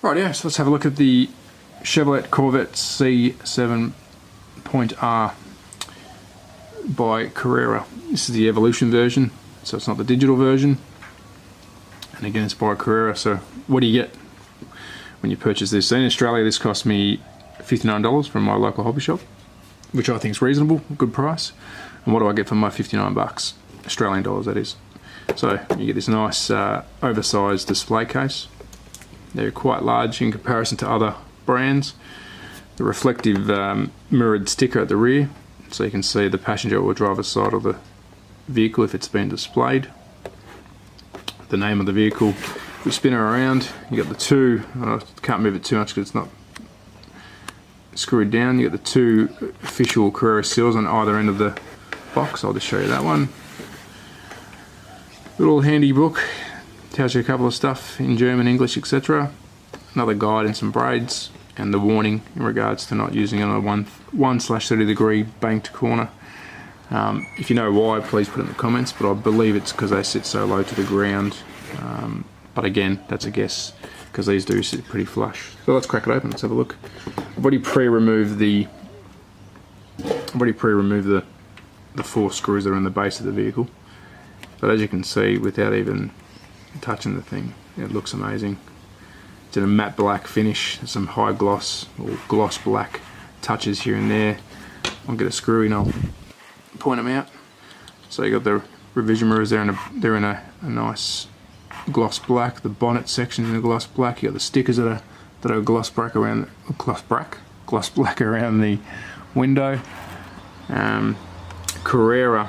Right, yeah, so let's have a look at the Chevrolet Corvette C7.R by Carrera. This is the Evolution version, so it's not the digital version. And again, it's by Carrera, so what do you get when you purchase this? So in Australia, this cost me $59 from my local hobby shop, which I think is reasonable, good price. And what do I get for my 59 bucks? Australian dollars, that is. So you get this nice oversized display case. They're quite large in comparison to other brands. The reflective mirrored sticker at the rear, so you can see the passenger or driver's side of the vehicle if it's been displayed. The name of the vehicle. We spin it around, you got the two, I can't move it too much because it's not screwed down. You got the two official Carrera seals on either end of the box. I'll just show you that one. Little handy book, tells you a couple of stuff in German, English, etc. Another guide and some braids, and the warning in regards to not using it on a 1/30 degree banked corner. If you know why, please put it in the comments, but I believe it's because they sit so low to the ground. But again, that's a guess, because these do sit pretty flush. So let's crack it open, let's have a look. I've already pre-removed the four screws that are in the base of the vehicle. But as you can see, without even touching the thing, it looks amazing. It's in a matte black finish, some high gloss or gloss black touches here and there. I'll get a screw in, I'll point them out. So you got the revision mirrors there, and they're in a nice gloss black. The bonnet section's in a gloss black. You got the stickers that are gloss black around the window. Carrera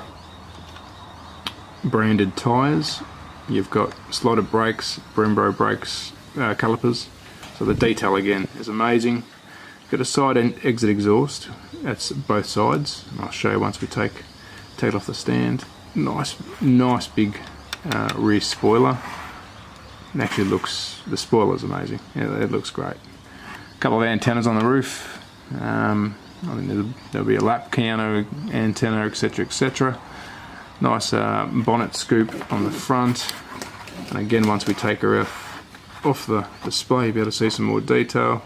branded tyres. You've got slotted brakes, Brembo brakes, calipers. So the detail again is amazing. You've got a side and exit exhaust. That's both sides. And I'll show you once we take it off the stand. Nice big rear spoiler. It actually looks, the spoiler's amazing. Yeah, it looks great. A couple of antennas on the roof. I think there'll be a lap piano antenna, etc., etc. Nice bonnet scoop on the front, and again, once we take her off the display, you'll be able to see some more detail.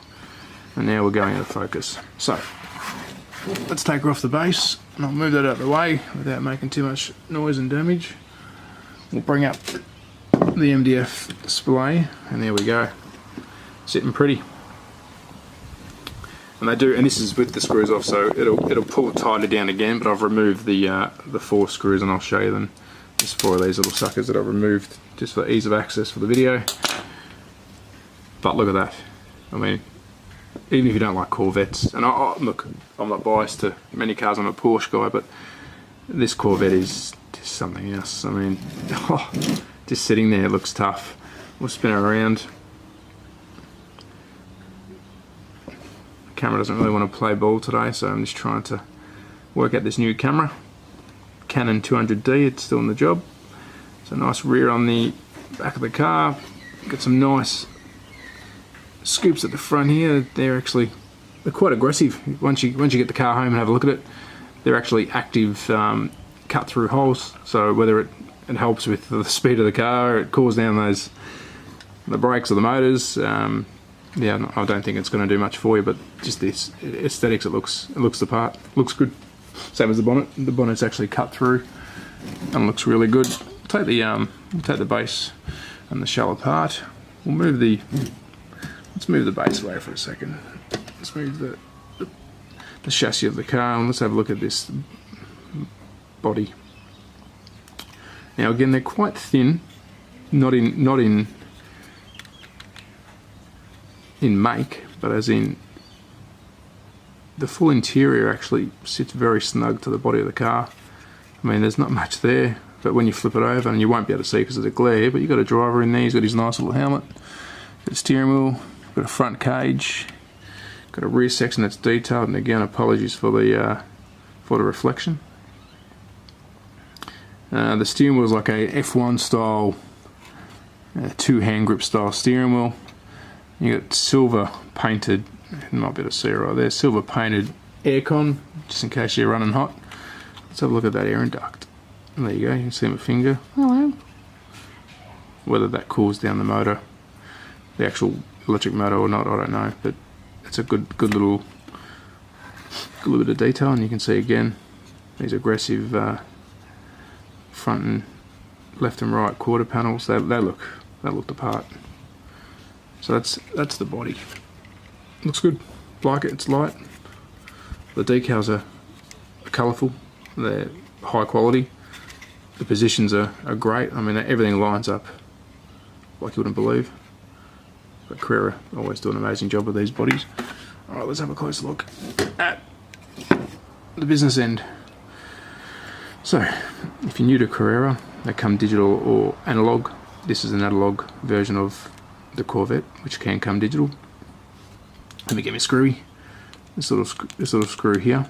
And now we're going into focus. So let's take her off the base, and I'll move that out of the way without making too much noise and damage. We'll bring up the MDF display, and there we go, sitting pretty. And they do, and this is with the screws off, so it'll pull tighter down again. But I've removed the four screws, and I'll show you them. There's four of these little suckers that I've removed just for ease of access for the video. But look at that. I mean, even if you don't like Corvettes, and look, I'm not biased to many cars. I'm a Porsche guy, but this Corvette is just something else. I mean, just sitting there looks tough. We'll spin it around. Camera doesn't really want to play ball today, so I'm just trying to work out this new camera. Canon 200D, it's still in the job. So nice rear on the back of the car. Got some nice scoops at the front here. They're quite aggressive. Once you get the car home and have a look at it, they're actually active cut through holes. So whether it helps with the speed of the car, it cools down the brakes or the motors. Yeah, I don't think it's going to do much for you, but just this aesthetics, it looks the part. Looks good. Same as the bonnet. The bonnet's actually cut through and looks really good. We'll take the base and the shell apart. Let's move the base away for a second. Let's move the chassis of the car, and let's have a look at this body. Now again, they're quite thin, not in make, but as in the full interior actually sits very snug to the body of the car. I mean, there's not much there, but when you flip it over, and you won't be able to see because of the glare, but you've got a driver in there. He's got his nice little helmet, got a steering wheel, got a front cage, got a rear section that's detailed, and again, apologies for the reflection. The steering wheel is like a F1 style, two hand grip style steering wheel. You got silver painted, you might be able to see right there, silver painted aircon, just in case you're running hot. Let's have a look at that air duct. And there you go, you can see my finger. Hello. Whether that cools down the motor, the actual electric motor or not, I don't know, but it's a good little bit of detail. And you can see again these aggressive front and left and right quarter panels. They look the part. So that's the body. Looks good. Like it. It's light. The decals are colourful. They're high quality. The positions are great. I mean, everything lines up like you wouldn't believe. But Carrera always do an amazing job with these bodies. Alright, let's have a closer look at the business end. So, if you're new to Carrera, they come digital or analog. This is an analog version of the Corvette, which can come digital. Let me get me screwy. This little screw here,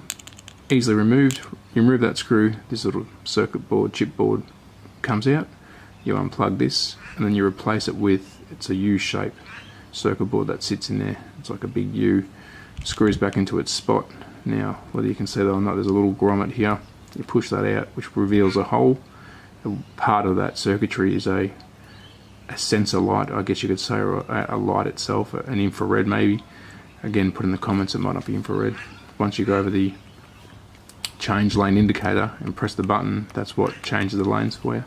easily removed. You remove that screw, this little circuit board, chip board comes out. You unplug this, and then you replace it with, it's a U-shape circuit board that sits in there. It's like a big U, screws back into its spot. Now, whether you can see that or not, there's a little grommet here. You push that out, which reveals a hole. Part of that circuitry is a sensor light, I guess you could say, or a light itself, an infrared maybe. Again, put in the comments, it might not be infrared. Once you go over the change lane indicator and press the button, that's what changes the lanes for you.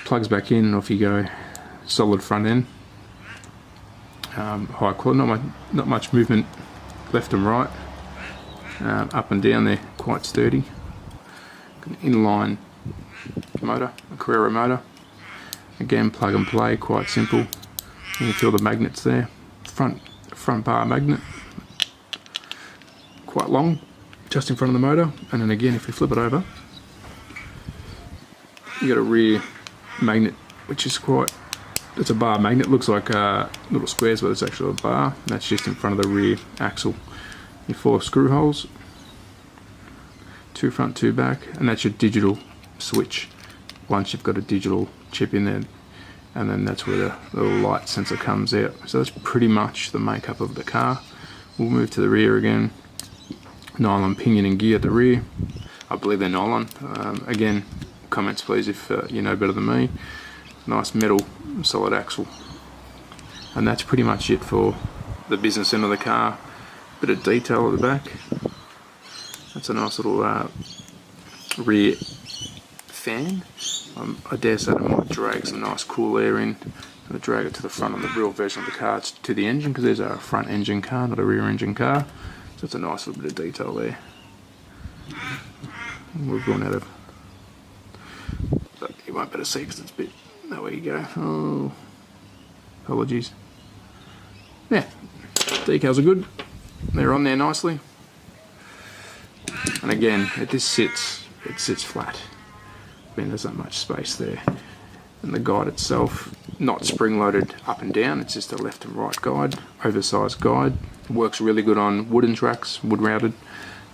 Plugs back in and off you go. Solid front end. High quality, not much movement left and right. Up and down they're quite sturdy. An inline motor, a Carrera motor. Again, plug and play, quite simple. You can feel the magnets there. Front bar magnet, quite long, just in front of the motor. And then again, if you flip it over, you got a rear magnet, which is it's a bar magnet. Looks like little squares, but it's actually a bar. And that's just in front of the rear axle. Your 4 screw holes, 2 front, 2 back, and that's your digital switch. Once you've got a digital chip in there, and then that's where the little light sensor comes out. So that's pretty much the makeup of the car. We'll move to the rear again. Nylon pinion and gear at the rear. I believe they're nylon. Again, comments please if you know better than me. Nice metal solid axle. And that's pretty much it for the business end of the car. Bit of detail at the back. That's a nice little rear fan. I dare say it might drag some nice cool air in. And drag it to the front of the real version of the car, to the engine, because there's a front engine car, not a rear engine car. So it's a nice little bit of detail there. We've gone out of, but you won't better see because it's a bit, there we go. Oh, apologies. Yeah, decals are good. They're on there nicely. And again, it sits flat. I mean, there's not much space there. And the guide itself, not spring-loaded up and down, it's just a left and right guide, oversized guide. It works really good on wooden tracks, wood-routed.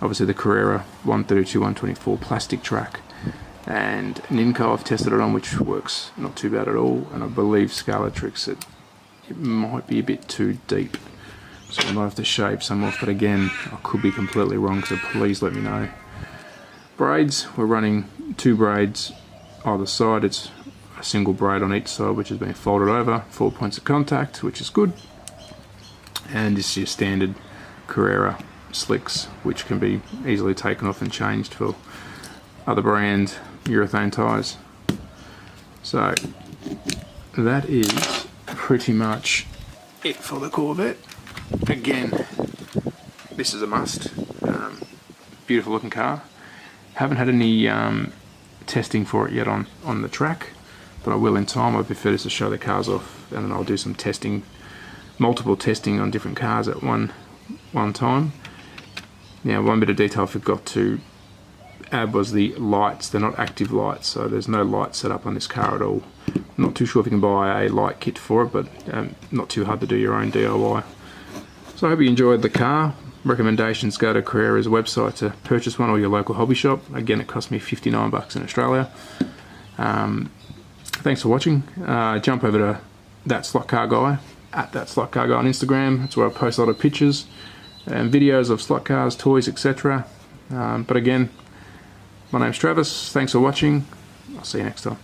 Obviously the Carrera 132, 124 plastic track. And an Inco I've tested it on, which works not too bad at all. And I believe Scalatrix, it might be a bit too deep. So I might have to shave some off, but again, I could be completely wrong, so please let me know. Braids, we're running 2 braids either side. It's a single braid on each side, which has been folded over, 4 points of contact, which is good. And this is your standard Carrera slicks, which can be easily taken off and changed for other brand urethane tyres. So that is pretty much it for the Corvette. Again, this is a must. Beautiful looking car. Haven't had any testing for it yet on the track, but I will in time. I prefer just to show the cars off, and then I'll do some testing, multiple testing on different cars at one time. Now, one bit of detail I forgot to add was the lights. They're not active lights, so there's no light set up on this car at all. I'm not too sure if you can buy a light kit for it, but not too hard to do your own DIY. So I hope you enjoyed the car. Recommendations, go to Carrera's website to purchase one, or your local hobby shop. Again, it cost me $59 in Australia. Thanks for watching. Jump over to That Slot Car Guy, at That Slot Car Guy on Instagram. That's where I post a lot of pictures and videos of slot cars, toys, etc. But again, my name's Travis. Thanks for watching. I'll see you next time.